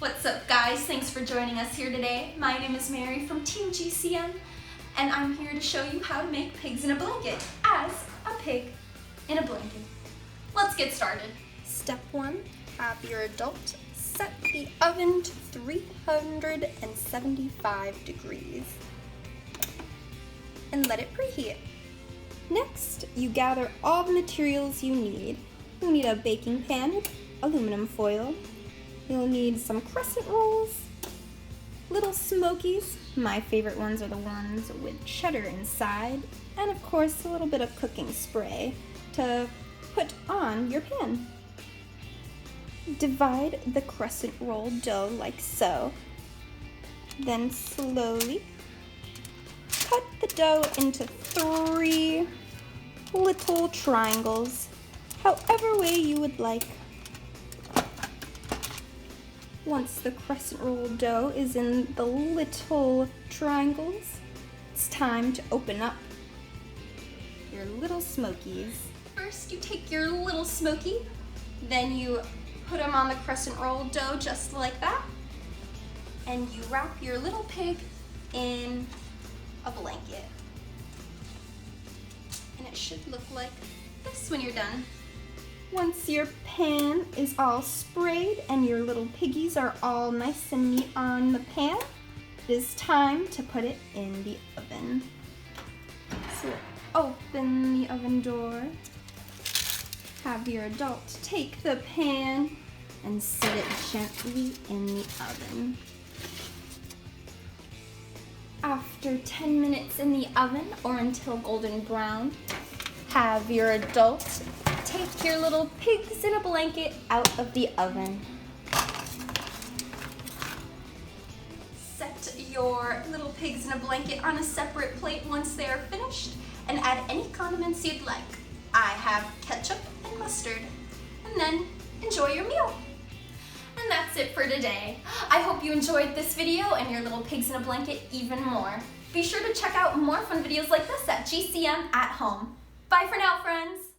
What's up, guys? Thanks for joining us here today. My name is Mary from Team GCM, and I'm here to show you how to make pigs in a blanket as a pig in a blanket. Let's get started. Step 1, have your adult set the oven to 375 degrees and let it preheat. Next, you gather all the materials you need. You'll need a baking pan with aluminum foil. You'll need some crescent rolls, little smokies. My favorite ones are the ones with cheddar inside, and of course a little bit of cooking spray to put on your pan. Divide the crescent roll dough like so. Then slowly cut the dough into 3 little triangles, however way you would like. Once the crescent roll dough is in the little triangles, it's time to open up your little smokies. First, you take your little smoky, then you put them on the crescent roll dough just like that, and you wrap your little pig in a blanket. And it should look like this when you're done. Once your pan is all sprayed and your little piggies are all nice and neat on the pan, it is time to put it in the oven. So open the oven door, have your adult take the pan and set it gently in the oven. After 10 minutes in the oven or until golden brown, have your adult take your little pigs in a blanket out of the oven. Set your little pigs in a blanket on a separate plate once they are finished and add any condiments you'd like. I have ketchup and mustard. And then enjoy your meal. And that's it for today. I hope you enjoyed this video and your little pigs in a blanket even more. Be sure to check out more fun videos like this at GCM at home. Bye for now, friends.